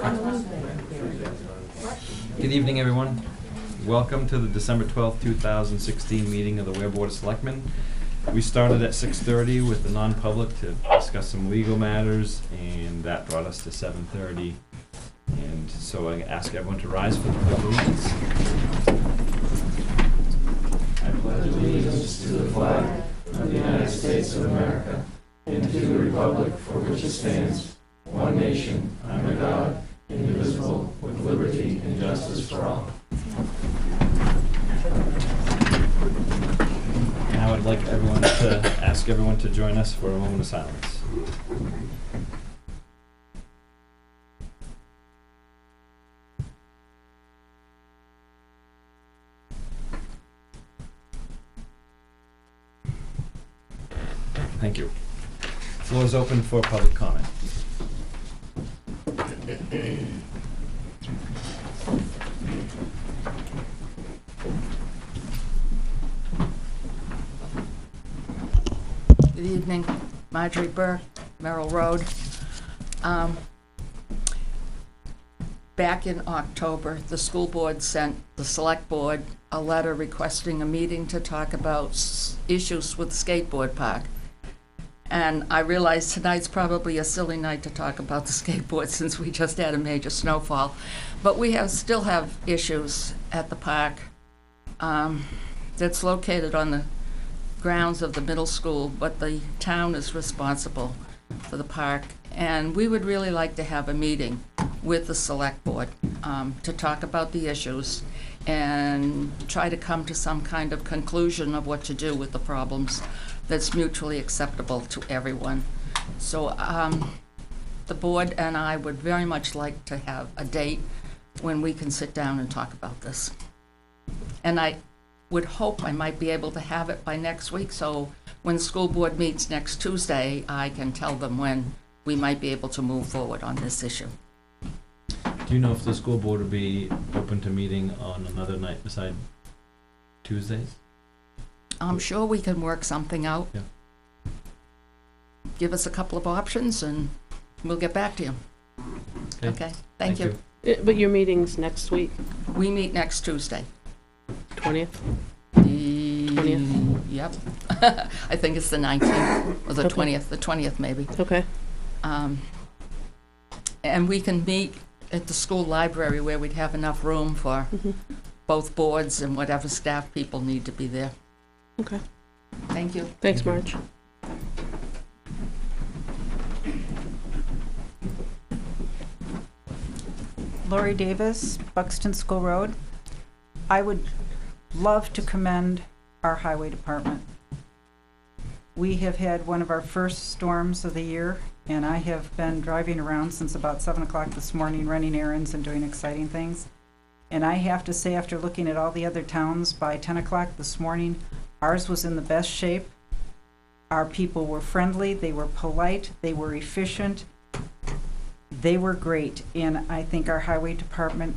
Good evening, everyone. Welcome to the December 12th, 2016 meeting of the Weare Board of Selectmen. We started at 6:30 with the non-public to discuss some legal matters, and that brought us to 7:30. And so I ask everyone to rise for the Pledge of Allegiance. I pledge allegiance to the flag of the United States of America and to the republic for which it stands, one nation, under God, indivisible, with liberty and justice for all. Now I'd like ask everyone to join us for a moment of silence. Thank you. Floor is open for public comment. Good evening, Marjorie Burke, Merrill Road. Back in October, the school board sent the select board a letter requesting a meeting to talk about issues with the skateboard park. And I realize tonight's probably a silly night to talk about the skateboard since we just had a major snowfall. But we still have issues at the park that's located on the grounds of the middle school, but the town is responsible for the park. And we would really like to have a meeting with the select board to talk about the issues and try to come to some kind of conclusion of what to do with the problems that's mutually acceptable to everyone. So the board and I would very much like to have a date when we can sit down and talk about this. And I would hope I might be able to have it by next week, so when the school board meets next Tuesday, I can tell them when we might be able to move forward on this issue. Do you know if the school board would be open to meeting on another night beside Tuesdays? I'm sure we can work something out. Yeah. Give us a couple of options and we'll get back to you. Okay, thank you. But your meeting's next week, We meet next Tuesday. 20th? 20th? Yep. I think it's the 19th or the Okay. 20th, the 20th maybe. Okay. And we can meet at the school library where we'd have enough room for both boards and whatever staff people need to be there. Okay. Thank you. Thanks, Marge. Lori Davis, Buxton School Road. I would love to commend our highway department. We have had one of our first storms of the year, and I have been driving around since about 7 o'clock this morning, running errands and doing exciting things. And I have to say, after looking at all the other towns, by 10 o'clock this morning, ours was in the best shape. Our people were friendly, they were polite, they were efficient, they were great. And I think our highway department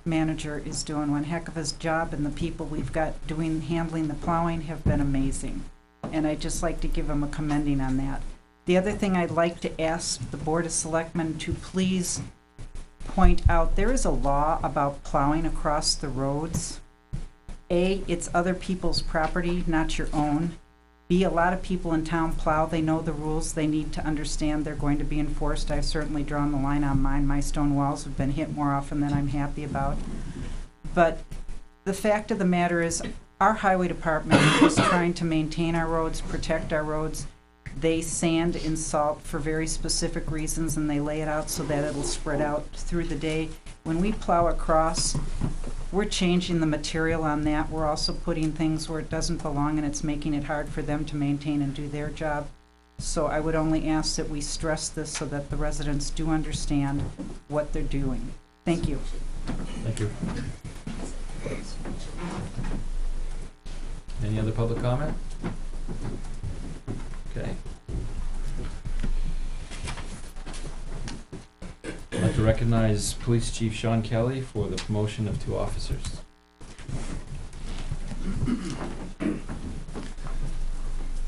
manager is doing one heck of a job, and the people we've got handling the plowing have been amazing. And I'd just like to give them a commending on that. The other thing I'd like to ask the Board of Selectmen to please point out, there is a law about plowing across the roads. A, it's other people's property, not your own. B, a lot of people in town plow. They know the rules. They need to understand they're going to be enforced. I've certainly drawn the line on mine. My stone walls have been hit more often than I'm happy about. But the fact of the matter is, our highway department is trying to maintain our roads, protect our roads. They sand and salt for very specific reasons, and they lay it out so that it'll spread out through the day. When we plow across, we're changing the material on that. We're also putting things where it doesn't belong, and it's making it hard for them to maintain and do their job. So I would only ask that we stress this so that the residents do understand what they're doing. Thank you. Thank you. Any other public comment? Okay. I'd like to recognize Police Chief Sean Kelly for the promotion of 2 officers.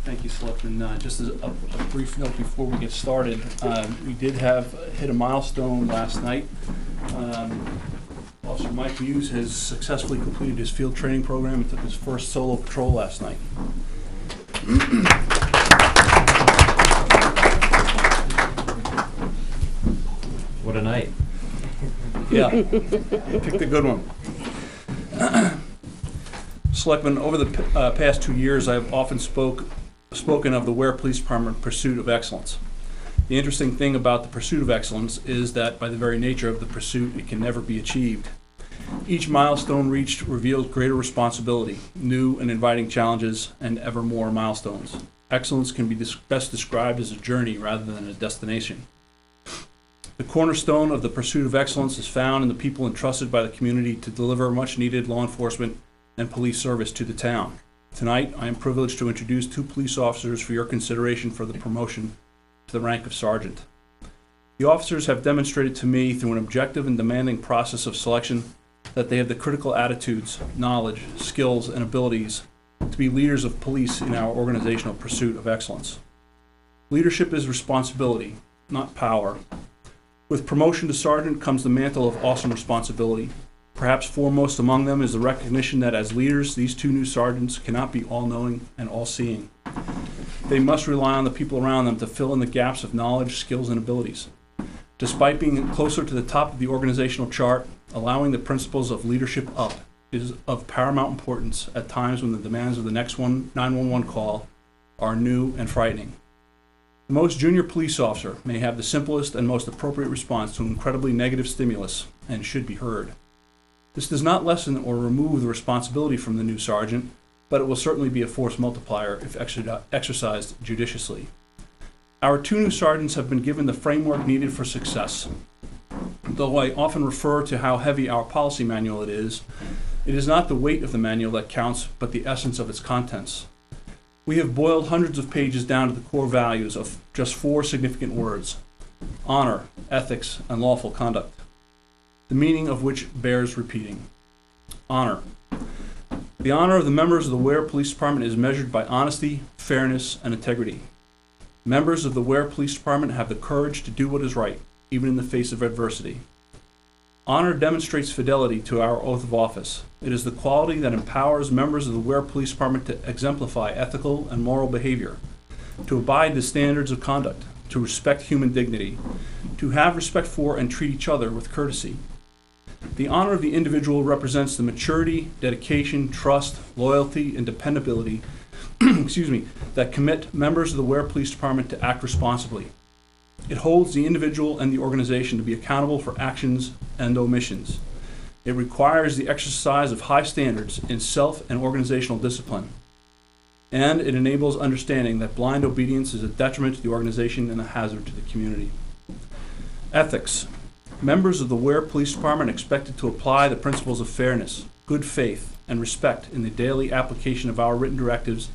Thank you, Selectmen. And just as a brief note before we get started, we did hit a milestone last night. Officer Mike Muse has successfully completed his field training program and took his first solo patrol last night. What a night. Yeah, picked a good one. Selectmen, over the past 2 years, I have often spoken of the Weare Police Department pursuit of excellence. The interesting thing about the pursuit of excellence is that by the very nature of the pursuit, it can never be achieved. Each milestone reached reveals greater responsibility, new and inviting challenges, and ever more milestones. Excellence can be best described as a journey rather than a destination. The cornerstone of the pursuit of excellence is found in the people entrusted by the community to deliver much-needed law enforcement and police service to the town. Tonight, I am privileged to introduce 2 police officers for your consideration for the promotion to the rank of sergeant. The officers have demonstrated to me through an objective and demanding process of selection that they have the critical attitudes, knowledge, skills, and abilities to be leaders of police in our organizational pursuit of excellence. Leadership is responsibility, not power. With promotion to sergeant comes the mantle of awesome responsibility. Perhaps foremost among them is the recognition that as leaders, these 2 new sergeants cannot be all-knowing and all-seeing. They must rely on the people around them to fill in the gaps of knowledge, skills, and abilities. Despite being closer to the top of the organizational chart, allowing the principles of leadership up is of paramount importance at times when the demands of the next 911 call are new and frightening. The most junior police officer may have the simplest and most appropriate response to an incredibly negative stimulus and should be heard. This does not lessen or remove the responsibility from the new sergeant, but it will certainly be a force multiplier if exercised judiciously. Our 2 new sergeants have been given the framework needed for success. Though I often refer to how heavy our policy manual it is not the weight of the manual that counts, but the essence of its contents. We have boiled hundreds of pages down to the core values of just 4 significant words: honor, ethics, and lawful conduct, the meaning of which bears repeating. Honor. The honor of the members of the Weare Police Department is measured by honesty, fairness, and integrity. Members of the Weare Police Department have the courage to do what is right, even in the face of adversity. Honor demonstrates fidelity to our oath of office. It is the quality that empowers members of the Weare Police Department to exemplify ethical and moral behavior, to abide the standards of conduct, to respect human dignity, to have respect for and treat each other with courtesy. The honor of the individual represents the maturity, dedication, trust, loyalty, and dependability that commit members of the Weare Police Department to act responsibly. It holds the individual and the organization to be accountable for actions and omissions. It requires the exercise of high standards in self and organizational discipline. And it enables understanding that blind obedience is a detriment to the organization and a hazard to the community. Ethics. Members of the Weare Police Department are expected to apply the principles of fairness, good faith, and respect in the daily application of our written directives,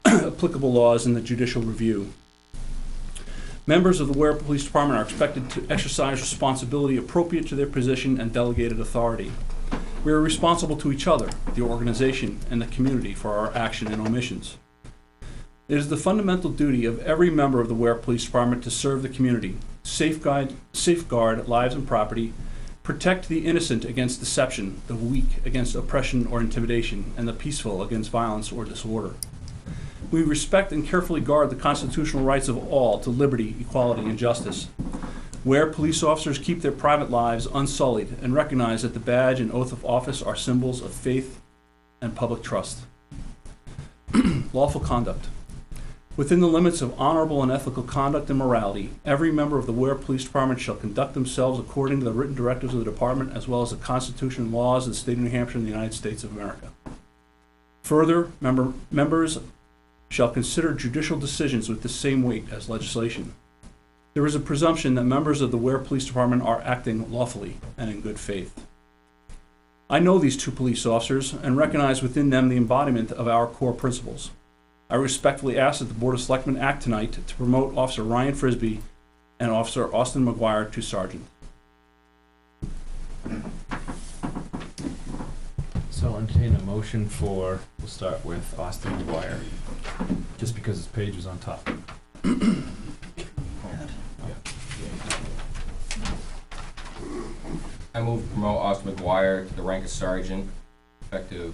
applicable laws, and the judicial review. Members of the Weare Police Department are expected to exercise responsibility appropriate to their position and delegated authority. We are responsible to each other, the organization, and the community for our action and omissions. It is the fundamental duty of every member of the Weare Police Department to serve the community, safeguard lives and property, protect the innocent against deception, the weak against oppression or intimidation, and the peaceful against violence or disorder. We respect and carefully guard the constitutional rights of all to liberty, equality, and justice. Weare police officers keep their private lives unsullied and recognize that the badge and oath of office are symbols of faith and public trust. Lawful conduct. Within the limits of honorable and ethical conduct and morality, every member of the Weare Police Department shall conduct themselves according to the written directives of the department as well as the Constitution and laws of the state of New Hampshire and the United States of America. Further, members shall consider judicial decisions with the same weight as legislation. There is a presumption that members of the Weare Police Department are acting lawfully and in good faith. I know these 2 police officers and recognize within them the embodiment of our core principles. I respectfully ask that the Board of Selectmen act tonight to promote Officer Ryan Frisbee and Officer Austin McGuire to Sergeant. So I'll entertain a motion for, we'll start with Austin McGuire, just because his page was on top. I move to promote Austin McGuire to the rank of sergeant, effective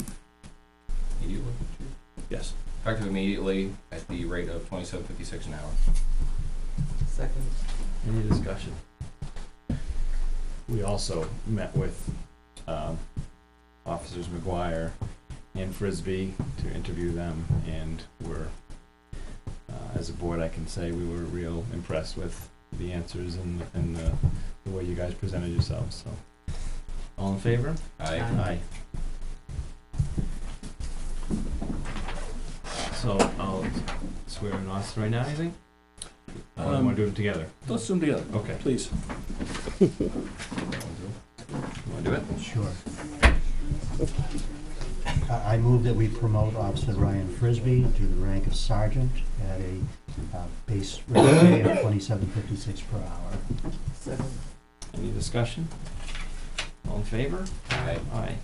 immediately. Yes. Effective immediately at the rate of $27.56 an hour. Second. Any discussion? We also met with Officers McGuire and Frisbee to interview them, and we're, as a board, I can say we were real impressed with the answers and the way you guys presented yourselves, so. All in favor? Aye. Aye. So I'll swear in Austin right now, you think? Or do you wanna do them together? Let's do them together. Okay. Please. You wanna do it? Sure. I move that we promote Officer Ryan Frisbee to the rank of sergeant at a base rate pay of $27.56 per hour. Second. Any discussion? All in favor? Aye. Aye.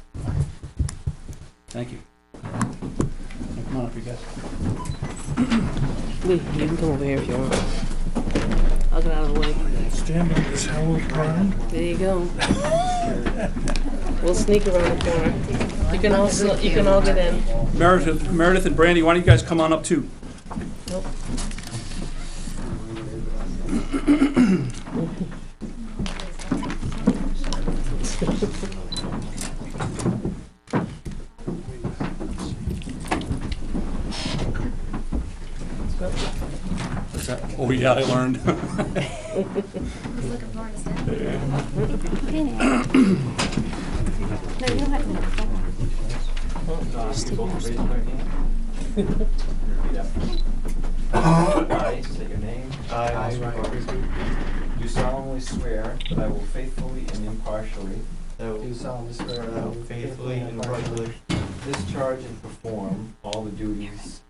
Thank you. Come on up, you guys. Lee, you can come over here if you want. I'll get out of the way. Stand up, this how Brian. There you go. We'll sneak around the corner. You can all get in. Meredith and Brandy, why don't you guys come on up too? Nope. What's that? Oh, yeah, I learned. I state your name. I, Ryan Frisbee, do solemnly swear that I will faithfully and impartially Do solemnly swear that I will faithfully and impartially discharge and perform all the duties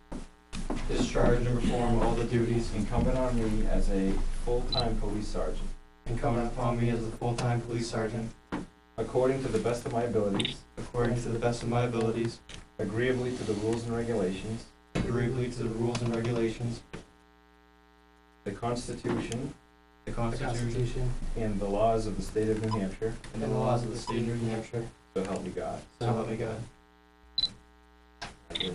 incumbent on me as a full-time police sergeant, incumbent upon me as a full-time police sergeant, according to the best of my abilities, according to the best of my abilities, agreeably to the rules and regulations, agreeably to the rules and regulations, the Constitution, the Constitution, and the laws of the state of New Hampshire, and the laws of the state of New Hampshire, so help me God. so help me God. You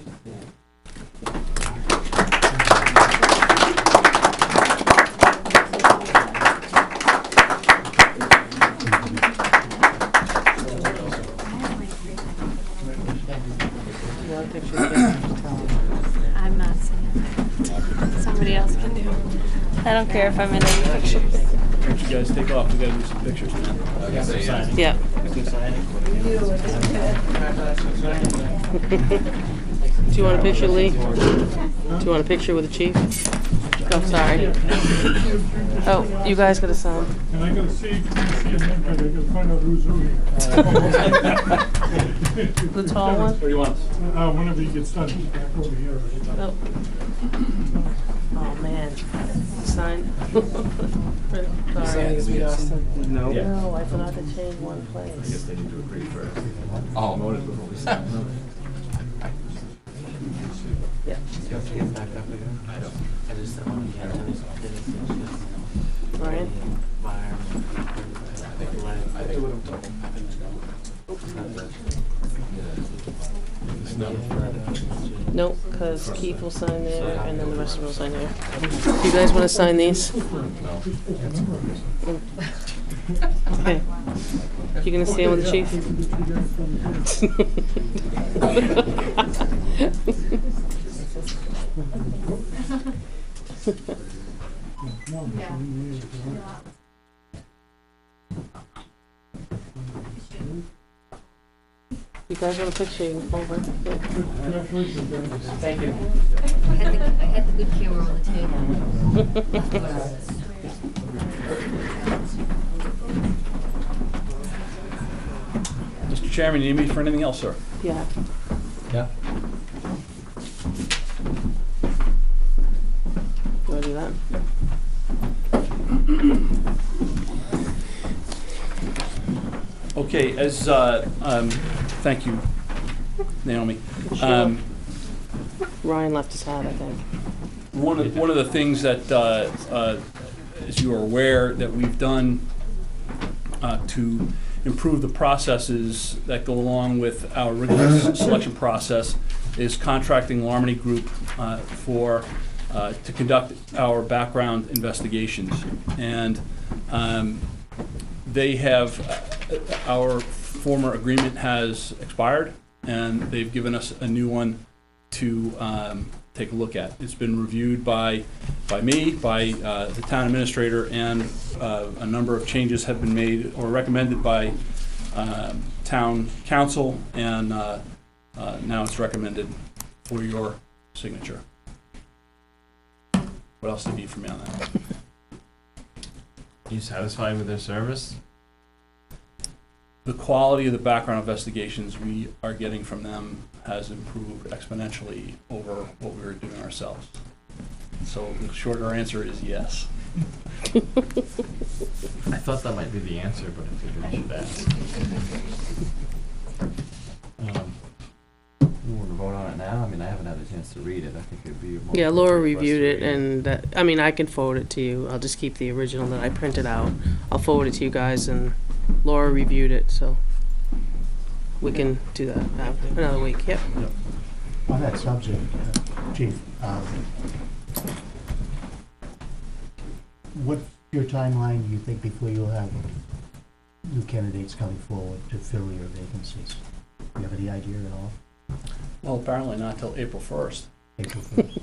want a picture of it? I'm not saying. Somebody else can do. I don't care if I'm in any pictures. Why don't you guys take off? We gotta do some pictures now. Yeah. Do you want a picture, Lee? Do you want a picture with the chief? Oh, sorry. Oh, you guys gotta sign. And I gotta see a name tag, I gotta find out who's who here. The tall one? What do you want? Whenever he gets done, he's back over here. Oh. Oh, man. Sign. Sorry. No. No, I forgot to change one I guess place. they need to agree first. Oh. Vote it before we sign. Yeah. Ryan? Nope, because Keith will sign there, and then the rest of them will sign there. Do you guys want to sign these? No. Okay. You gonna stand with the chief? You guys want a picture? You can come over. Thank you. I had the good camera on the table. Mr. Chairman, you need me for anything else, sir? Yeah. Yeah. You wanna do that? Okay, as, thank you, Naomi. Sure. Ryan left his hat, I think. One of the things that, as you are aware, that we've done to improve the processes that go along with our rigorous selection process is contracting Larmony Group to conduct our background investigations. And they have, our former agreement has expired, and they've given us a new one to take a look at. It's been reviewed by me, by the town administrator, and a number of changes have been made or recommended by town council, and now it's recommended for your signature. What else do you need from me on that? Are you satisfied with their service? The quality of the background investigations we are getting from them has improved exponentially over what we were doing ourselves. So the shorter answer is yes. I thought that might be the answer, but I figured I should ask. You want to vote on it now? I mean, I haven't had a chance to read it. I think it'd be more. Yeah, Laura appropriate for us to reviewed it, read and that, I mean, I can forward it to you. I'll just keep the original that I printed out. I'll forward it to you guys, and Laura reviewed it, so we can do that another week. Yep. On that subject, Chief, what's your timeline, do you think, before you'll have new candidates coming forward to fill your vacancies? Do you have any idea at all? Well, apparently not till April 1st. April 1st?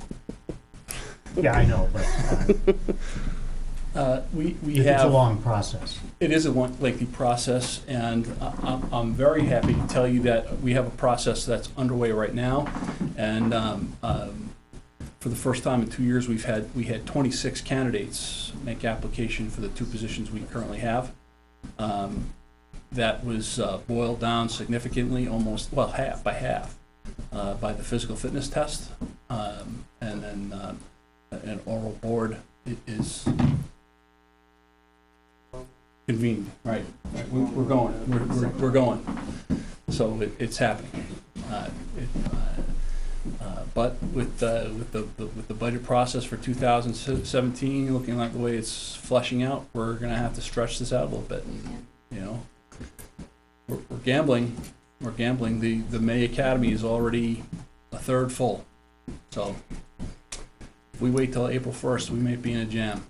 Yeah, I know, but We it's have. a long process. It is a lengthy process, and I'm very happy to tell you that we have a process that's underway right now. And for the first time in 2 years, we had 26 candidates make application for the 2 positions we currently have. That was boiled down significantly, almost, well, half by the physical fitness test, and then an oral board is convened. Right. We're going. We're going. So it's happening. But with the budget process for 2017 looking like the way it's fleshing out, we're going to have to stretch this out a little bit. You know, we're gambling. We're gambling. The May Academy is already a third full. So if we wait till April 1st, we may be in a jam.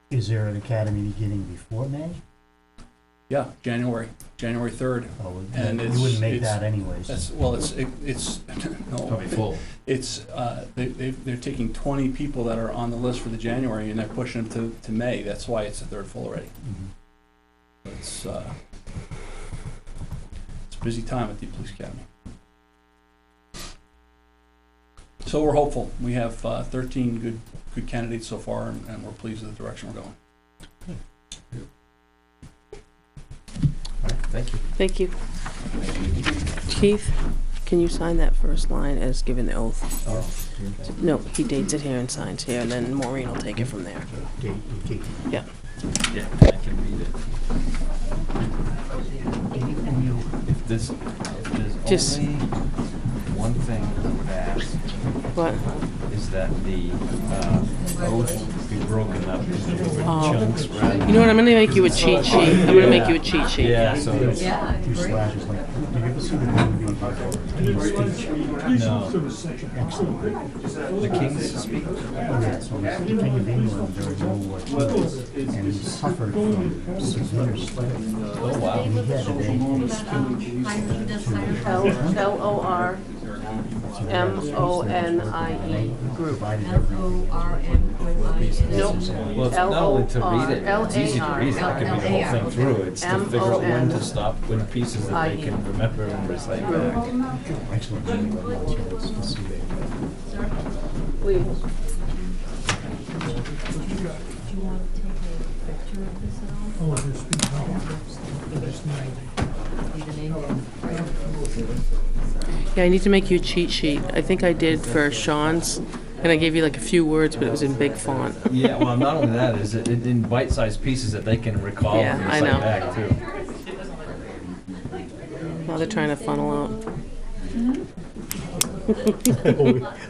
Is there an academy beginning before May? Yeah, January 3rd. Oh, And you wouldn't make that anyways. It's no. Probably full. It's they're taking 20 people that are on the list for the January, and they're pushing them to May. That's why it's a third full already. Mhm. It's a busy time at the Police Academy. So we're hopeful. We have 13 good candidates so far, and we're pleased with the direction we're going. All right, thank you. Thank you. Keith, can you sign that first line as given the oath? No, he dates it here and signs here, and then Maureen will take it from there. Yeah. Yeah, I can read it. If there's Just- only one thing I would ask, What? is that the oath be broken up into different Oh. chunks rather You know what, I'm gonna make you a cheat sheet. I'm gonna make you a cheat sheet. Yeah, so it's, Two slashes, like, did you ever see the movie King's Speech? no. Excellent. The King's Speech? Yeah, so he's the King of England during World War II, and he suffered from severe slavery. Oh, wow. And he had to make a speech L-O-R-M-O-N-I-E group. divided every Nope. Well, it's not only to read it, it's easy to read it, I can read the whole thing through, it's to figure out when to stop, when pieces that they can remember and recite back. excellent movie, so it's to see it. Please. Oh, this is, no, just Yeah, I need to make you a cheat sheet. I think I did for Sean's, and I gave you like a few words, but it was in big font. Yeah, well, not only that, is it in bite-sized pieces that they can recall Yeah, and I recite know. back too. they're trying to funnel out.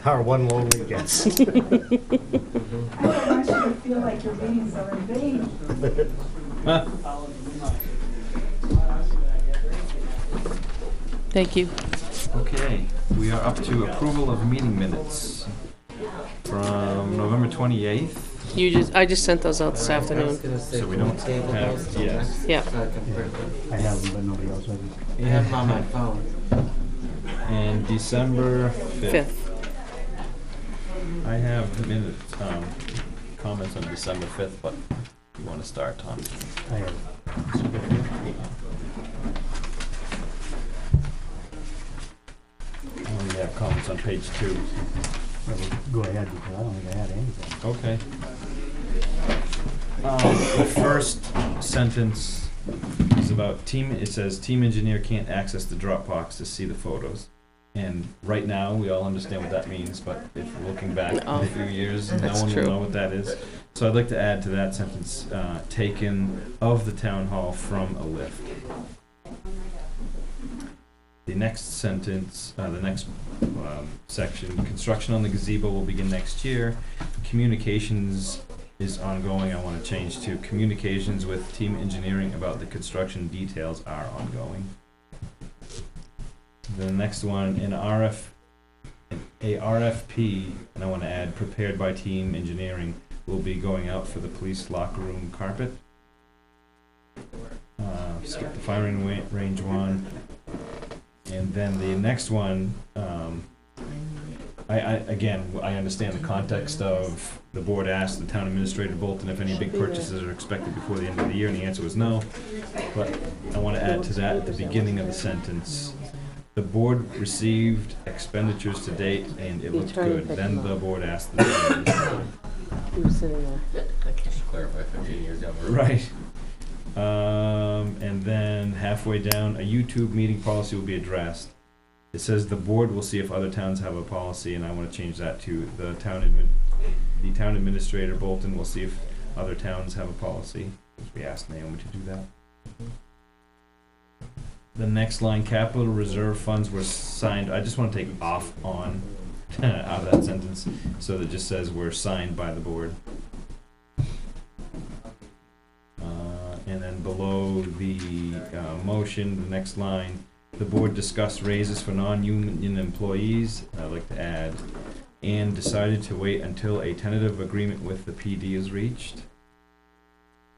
Our one lonely guest. I want you to feel like your meetings are in vain. Thank you. Okay, we are up to approval of meeting minutes from November 28th. I just sent those out this afternoon. So we don't have, yes. Yeah. I have them, but nobody else has them. I have them on my phone. And December 5th. 5th. I have comments on December 5th, but you want to start, Tom? I have. I only have comments on page 2. Well, go ahead, because I don't think I had anything. Okay. The first sentence is about it says team engineer can't access the Dropbox to see the photos. And right now, we all understand what that means, but if we're looking back a few years, no That's one true. will know what that is. So I'd like to add to that sentence, taken of the town hall from a lift. The next sentence, the next section, construction on the gazebo will begin next year. Communications is ongoing. I want to change to communications with team engineering about the construction details are ongoing. The next one, a RFP, and I want to add prepared by team engineering, will be going out for the police locker room carpet. Skip the firing range one. And then the next one, I understand the context of the board asked the town administrator Bolton if any big purchases are expected before the end of the year, and the answer was no. But I want to add to that at the beginning of the sentence, the board received expenditures to date and it looked good. Then the board asked the town administrator. He was sitting there. Just to clarify, 15 years down the road. Right. And then halfway down, a YouTube meeting policy will be addressed. It says the board will see if other towns have a policy, and I want to change that to the town administrator Bolton will see if other towns have a policy. We asked Naomi to do that. The next line, capital reserve funds were signed. I just want to take off on out of that sentence, so that it just says were signed by the board. And then below the motion, the next line, the board discussed raises for non-union employees, I'd like to add, and decided to wait until a tentative agreement with the PD is reached.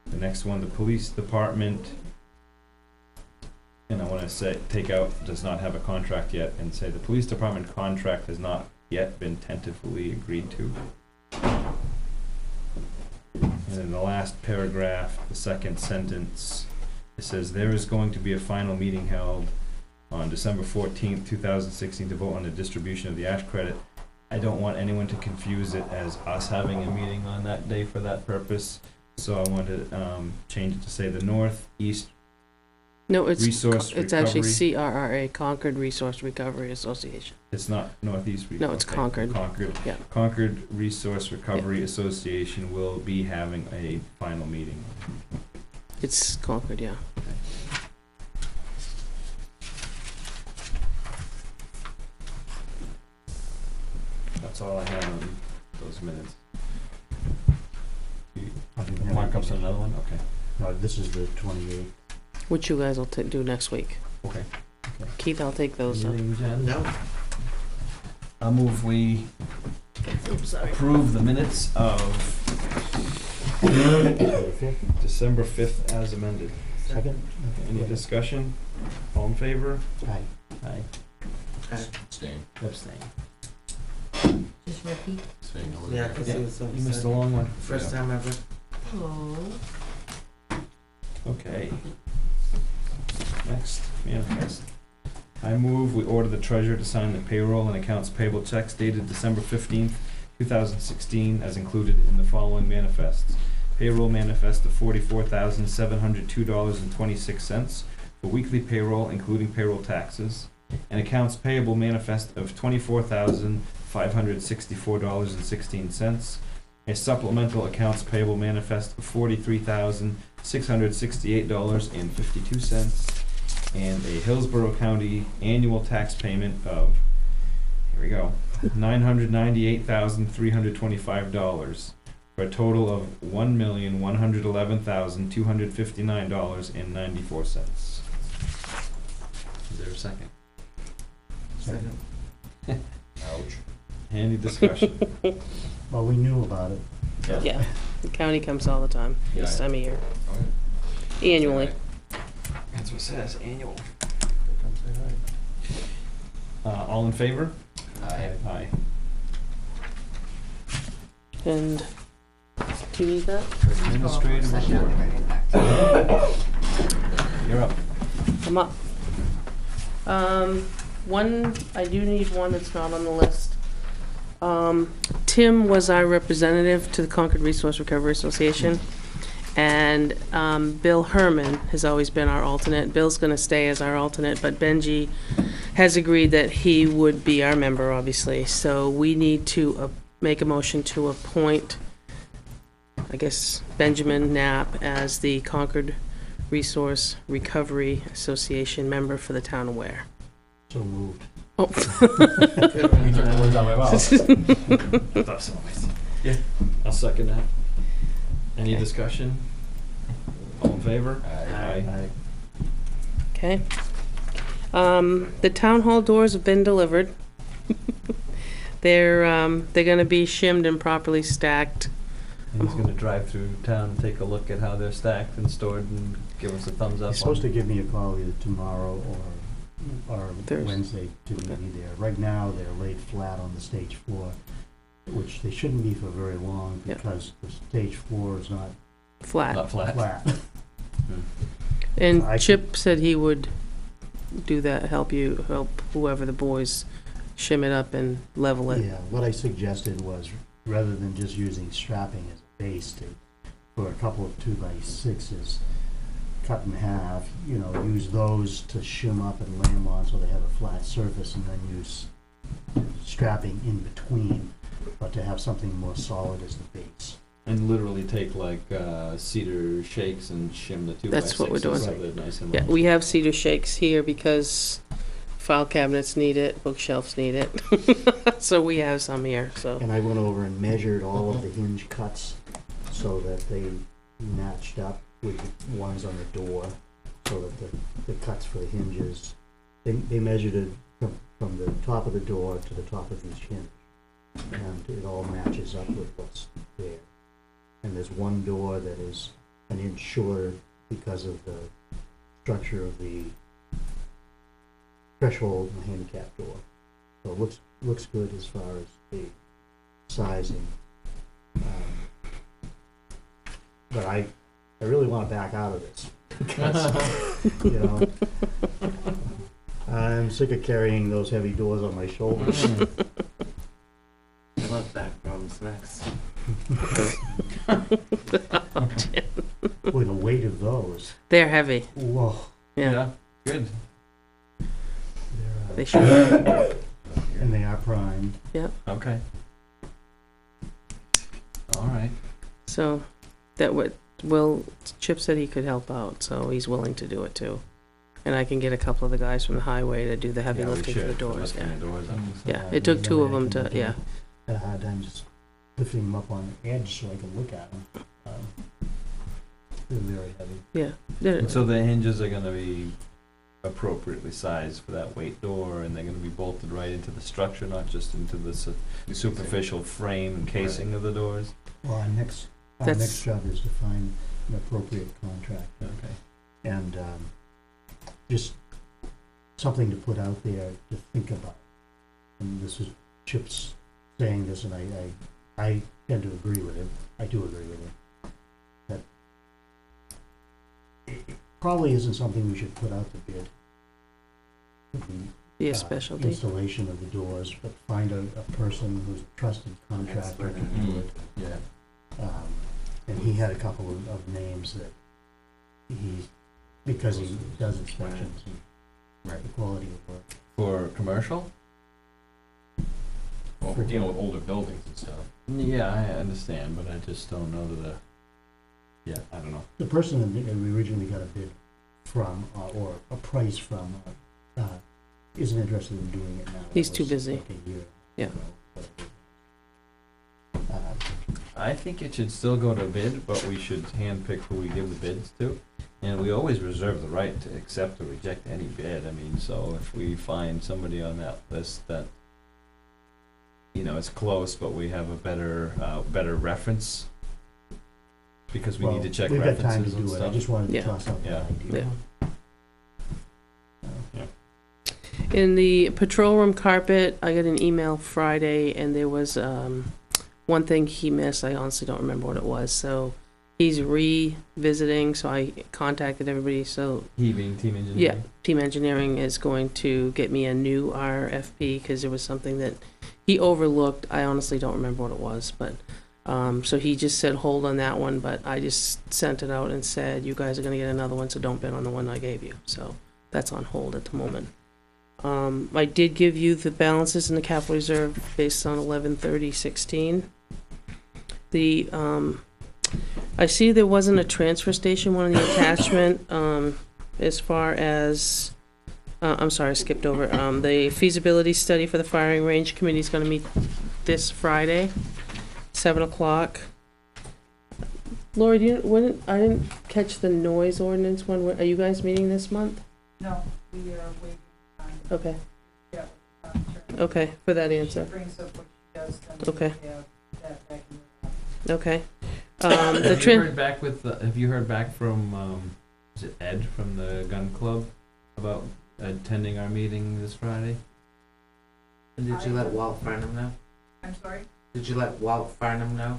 The next one, the police department, and I want to say, take out, does not have a contract yet, and say the police department contract has not yet been tentatively agreed to. And in the last paragraph, the second sentence, it says there is going to be a final meeting held on December 14th, 2016 to vote on the distribution of the ash credit. I don't want anyone to confuse it as us having a meeting on that day for that purpose. So I want to change it to say the Northeast No, it's Resource actually Recovery. CRRA, Concord Resource Recovery Association. It's not Northeast. No, it's Concord. Concord. Yeah. Concord Resource Recovery Association will be having a final meeting. It's Concord, yeah. That's all I have on those minutes. I didn't have Markups anything. on another one? Okay. No, this is the 28th. Which you guys will do next week. Okay. Keith, I'll take those up. No. I'll move we approve the minutes of December 5th as amended. Second? Any discussion? All in favor? Aye. Aye. Abstain. Abstain. Just repeat. Abstain. Yeah, because it was so You missed a long one. first time ever. Oh. Okay. Next, manifest. I move we order the treasurer to sign the payroll and accounts payable checks dated December 15th, 2016, as included in the following manifests. Payroll manifest of $44,702.26 for weekly payroll, including payroll taxes, and accounts payable manifest of $24,564.16. A supplemental accounts payable manifest of $43,668.52, and a Hillsborough County annual tax payment of, here we go, $998,325 for a total of $1,111,259.94. Is there a second? Second. Ouch. Any discussion? Well, we knew about it. Yeah, the county comes all the time, this Yeah. time of year, Okay. annually. That's what it says, annual. All in favor? Aye. Aye. And, do you need that? Administrative report. You're up. I'm up. I do need one that's not on the list. Tim was our representative to the Concord Resource Recovery Association, and Bill Herman has always been our alternate. Bill's gonna stay as our alternate, but Benji has agreed that he would be our member, obviously. So we need to make a motion to appoint, I guess, Benjamin Knapp as the Concord Resource Recovery Association member for the town of Weare. So moved. Oh. You took the words out of my mouth. Yeah, I'll second that. Any discussion? All in favor? Aye. Okay. The town hall doors have been delivered. They're gonna be shimmed and properly stacked. And he's gonna drive through town and take a look at how they're stacked and stored and give us a thumbs up. He's supposed to give me a call either tomorrow or Thursday. Wednesday to meet me there. Right now, they're laid flat on the stage floor, which they shouldn't be for very long Yep. because the stage floor is not Flat. Not flat. flat. And I Chip said he would do that, help whoever the boys shim it up and level it. Yeah, what I suggested was, rather than just using strapping as a base for a couple of 2x6s, cut in half, use those to shim up and lay them on so they have a flat surface, and then use strapping in between, but to have something more solid as the base. And literally take like cedar shakes and shim the 2x6s. That's what we're doing. So they're nice and Yeah, long. we have cedar shakes here because file cabinets need it, bookshelves need it. So we have some here, so. And I went over and measured all of the hinge cuts so that they matched up with the ones on the door, so that the cuts for the hinges, they measured it from the top of the door to the top of each hinge, and it all matches up with what's there. And there's one door that is an inch shorter because of the structure of the threshold and the handicap door. So it looks good as far as the sizing. But I really want to back out of this because, I'm sick of carrying those heavy doors on my shoulders. I love back problems next. Boy, the weight of those. They're heavy, Whoa. yeah. Good. They're, They should. and they are primed. Okay. All right. So Chip said he could help out, so he's willing to do it too. And I can get a couple of the guys from the highway to do the heavy Yeah, we lifting for the should, doors, lifting yeah. the doors up. Yeah, it took two of them to, yeah. Had a hard time just lifting them up on the edge so I could look at them. They're very heavy. Yeah. And so the hinges are gonna be appropriately sized for that weight door, and they're gonna be bolted right into the structure, not just into the superficial frame and casing of the doors? Well, our next job is to find an appropriate contract. Okay. And just something to put out there to think about. And this is Chip's saying this, and I tend to agree with him. I do agree with him. That it probably isn't something we should put out to bid. Be a specialty. Installation of the doors, but find a person who's a trusted contractor to do it. Yeah. And he had a couple of names that because he does inspections and the quality of work. For commercial? Well, we're dealing with older buildings and stuff. Yeah, I understand, but I just don't know I don't know. The person that we originally got a bid from, or a price from, isn't interested in doing it now. He's That too was busy. like a year Yeah. ago, but, I think it should still go to bid, but we should handpick who we give the bids to. And we always reserve the right to accept or reject any bid. I mean, so if we find somebody on that list that, you know, it's close, but we have a better reference, because we need to check We've got time to references and do it, I stuff. just wanted to Yeah. toss out Yeah. that idea. In the patrol room carpet, I got an email Friday, and there was one thing he missed. I honestly don't remember what it was. So he's revisiting. So I contacted everybody. So He being team engineer. yeah, Team Engineering is going to get me a new RFP because there was something that he overlooked. I honestly don't remember what it was, but so he just said hold on that one. But I just sent it out and said you guys are going to get another one, so don't bid on the one I gave you. So that's on hold at the moment. I did give you the balances in the capital reserve based on 11/30/16. The, I see there wasn't a transfer station one in the attachment, as far as, I'm sorry, I skipped over. The feasibility study for the firing range committee is gonna meet this Friday, 7 o'clock. Lori, I didn't catch the noise ordinance one. Are you guys meeting this month? No, we are waiting. Okay, Yeah. okay, for that answer. Brings up what she does, then Okay. we have that back in Okay. Have you heard back from, is it Ed from the gun club about attending our meeting this Friday? And did you let Walt Farnham know? I'm sorry? Did you let Walt Farnham know?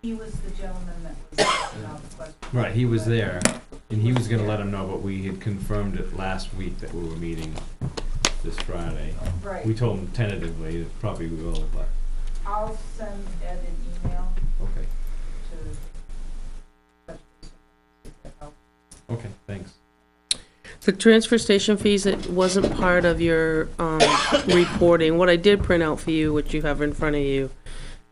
He was the gentleman that was asking all the questions. Right, he was there, and he was gonna let him know, but we had confirmed it last week that we were meeting this Friday. Right. We told him tentatively, that probably we will, but, I'll send Ed an email okay, to touch base with him, see if that helps. okay, thanks. The transfer station fees, it wasn't part of your reporting. What I did print out for you, which you have in front of you,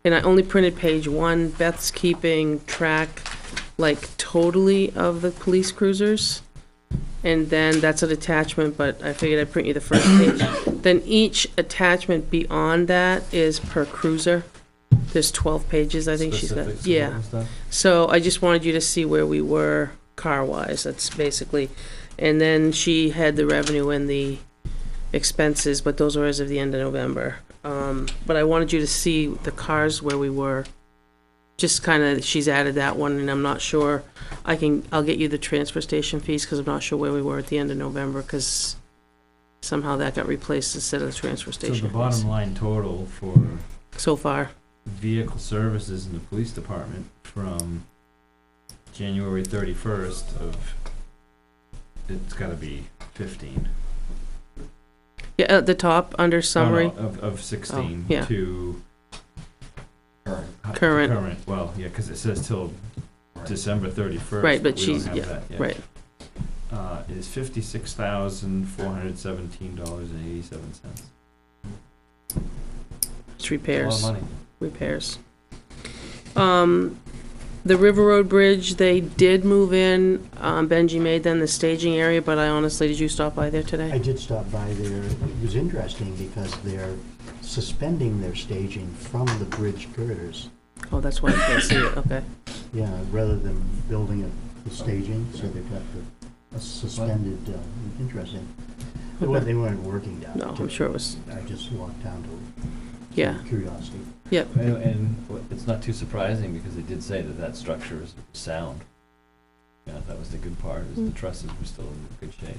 and I only printed page 1. Beth's keeping track, like, totally of the police cruisers. And then that's an attachment, but I figured I'd print you the first page. Then each attachment beyond that is per cruiser. There's 12 pages, I think she's got. Specifics Yeah. and stuff? So I just wanted you to see where we were car-wise, that's basically. And then she had the revenue and the expenses, but those were as of the end of November. But I wanted you to see the cars where we were. Just kind of, she's added that one, and I'm not sure, I'll get you the transfer station fees, because I'm not sure where we were at the end of November, because somehow that got replaced instead of the transfer So station the bottom fees. line total for So far, vehicle services in the police department from January 31st of, it's gotta be 15. yeah, at the top, under summary, Oh, no, of 16 yeah. to Current. Well, yeah, because it says till December 31st. Right, but we don't she's, have yeah, that yet. right. Is $56,417.87. It's A lot repairs. of money. Repairs. The River Road Bridge, they did move in, Benji made them the staging area, but I honestly, did you stop by there I today? did stop by there. It was interesting because they're suspending their staging from the bridge girders. Oh, that's why I can't see it, okay. Yeah, rather than building the staging, so they've got a suspended, interesting. They weren't working down. No, I'm sure it was, I just walked down to yeah, curiosity. yep. And it's not too surprising because they did say that structure is sound. Yeah, that was the good part, is the trusses were still in good shape.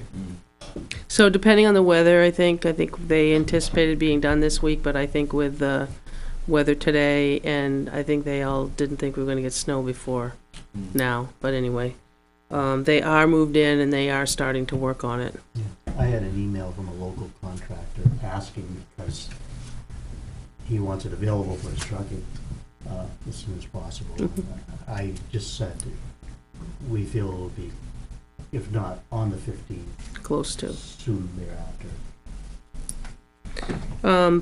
So depending on the weather, I think they anticipated being done this week, but I think with the weather today, and I think they all didn't think we were gonna get snow before now, but anyway. They are moved in and they are starting to work on it. Yeah. I had an email from a local contractor asking because he wants it available for his trucking as soon as possible. I just said we feel it will be, if not on the 15th, Close to. soon thereafter.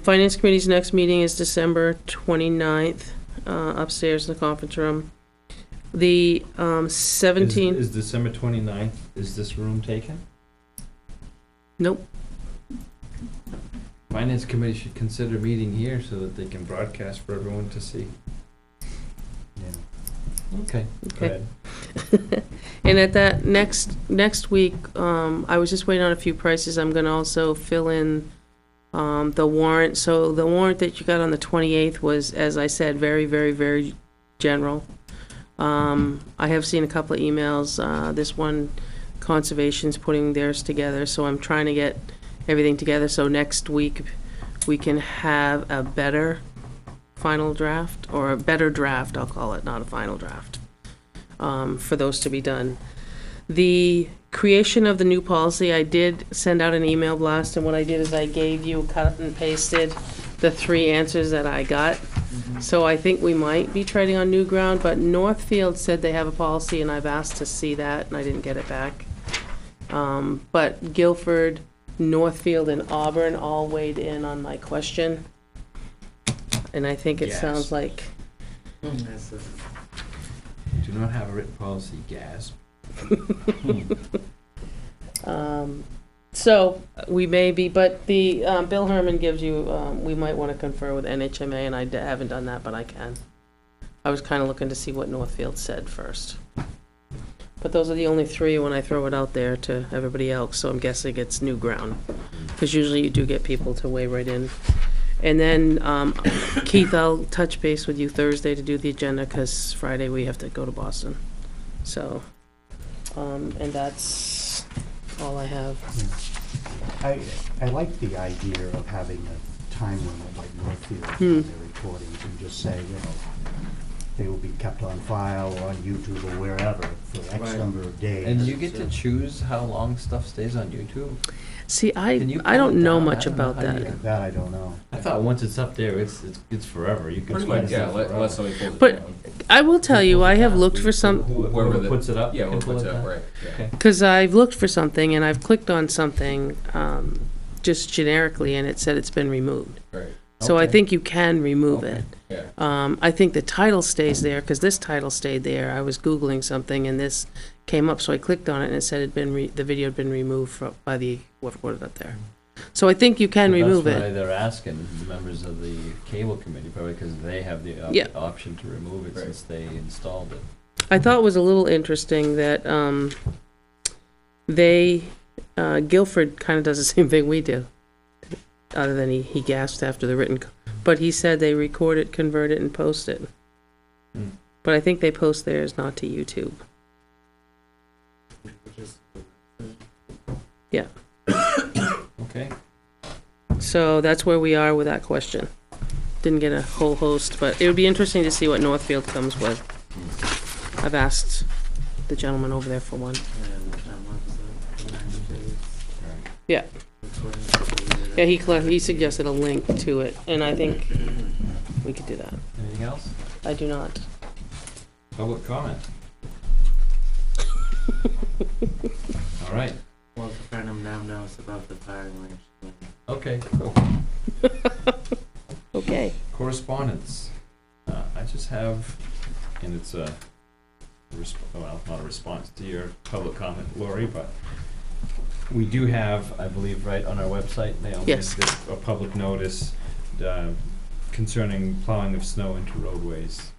Finance Committee's next meeting is December 29th, upstairs in the conference room. The Is 17th, is December 29th, is this room taken? nope. Finance Committee should consider meeting here so that they can broadcast for everyone to see. Yeah. Okay. Go Okay. ahead. And at that next week, I was just waiting on a few prices. I'm gonna also fill in the warrant. So the warrant that you got on the 28th was, as I said, very, very, very general. I have seen a couple of emails. This one, Conservation's putting theirs together, so I'm trying to get everything together, so next week we can have a better final draft, or a better draft, I'll call it, not a final draft, for those to be done. The creation of the new policy, I did send out an email blast, and what I did is I gave you, cut and pasted the 3 answers that I got. So I think we might be treading on new ground, but Northfield said they have a policy, and I've asked to see that, and I didn't get it back. But Guilford, Northfield, and Auburn all weighed in on my question. And I think it Yes. sounds like, Do not have a written policy, gasp. so we may be, but the, Bill Herman gives you, we might want to confer with NHMA, and I haven't done that, but I can. I was kind of looking to see what Northfield said first. But those are the only 3 when I throw it out there to everybody else, so I'm guessing it's new ground. Because usually you do get people to weigh right in. And then, Keith, I'll touch base with you Thursday to do the agenda, because Friday we have to go to Boston. So, and that's all I have. I like the idea of having a time limit like Northfield on their recordings, and just say, you know, they will be kept on file or on YouTube or wherever for X Right. number of days. And you get to choose how long stuff stays on YouTube? See, Can you I pull don't it know down? much I don't know about how you- that. That I don't know. I thought once it's up there, it's forever. You can Pretty spend much, yeah, stuff unless forever. somebody pulls it But- down. I will tell you, I have looked for some, Whoever the- puts it up. Yeah, can whoever pull puts it up, down. right, yeah. Okay. because I've looked for something, and I've clicked on something, just generically, and it said it's been removed. Right, So I Okay. think you can remove Okay. it. yeah. I think the title stays there, because this title stayed there. I was Googling something, and this came up, so I clicked on it, and it said the video had been removed by the, whoever put it up there. So I think you can But remove That's why it. they're asking the members of the cable committee, probably because they have the Yeah. option to remove it Right. since they installed it. I thought it was a little interesting that Guilford kind of does the same thing we do, other than he gasped after the written, but he said they record it, convert it, and post it. Hmm. But I think they post theirs not to YouTube. Okay. So that's where we are with that question. Didn't get a whole host, but it would be interesting to see what Northfield comes with. I've asked the gentleman over there for one. Yeah. Yeah, he suggested a link to it, and I think we could do that. Anything else? I do not. Public comment. All right. Walter Farnham now knows about the firing range. Okay, cool. Okay. Correspondence. I just have, and it's a, well, not a response to your public comment, Lori, but we do have, I believe, right on our website, Naomi, Yes. a public notice concerning plowing of snow into roadways.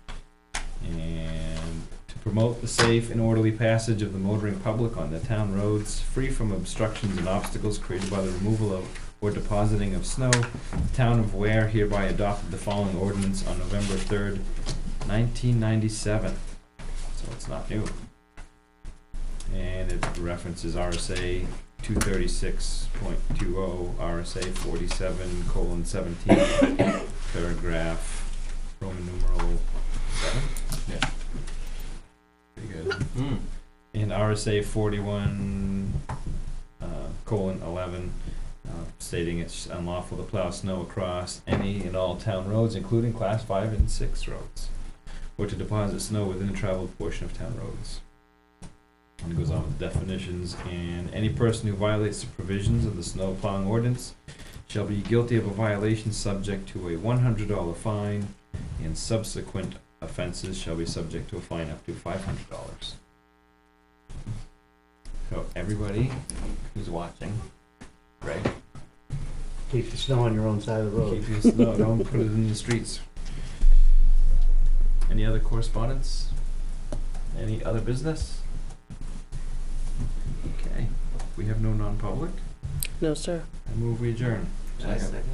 And to promote the safe and orderly passage of the motoring public on the town roads, free from obstructions and obstacles created by the removal of or depositing of snow, the town of Weare hereby adopted the following ordinance on November 3rd, 1997. So it's not new. And it references RSA 236.20, RSA 47:17, paragraph Roman numeral 7. Yeah. Pretty good. Mm. And RSA 41:11, stating it's unlawful to plow snow across any and all town roads, including class 5 and 6 roads, or to deposit snow within the traveled portion of town roads. And it goes on with definitions, and any person who violates the provisions of the snow plowing ordinance shall be guilty of a violation subject to a $100 fine and subsequent offenses shall be subject to a fine up to $500. So everybody who's watching, Greg, Keep the snow on your own side of the road. keep your snow, don't put it in the streets. Any other correspondence? Any other business? Okay, we have no non-public. No, sir. I move we adjourn. Second.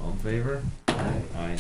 All in favor? Aye. Aye.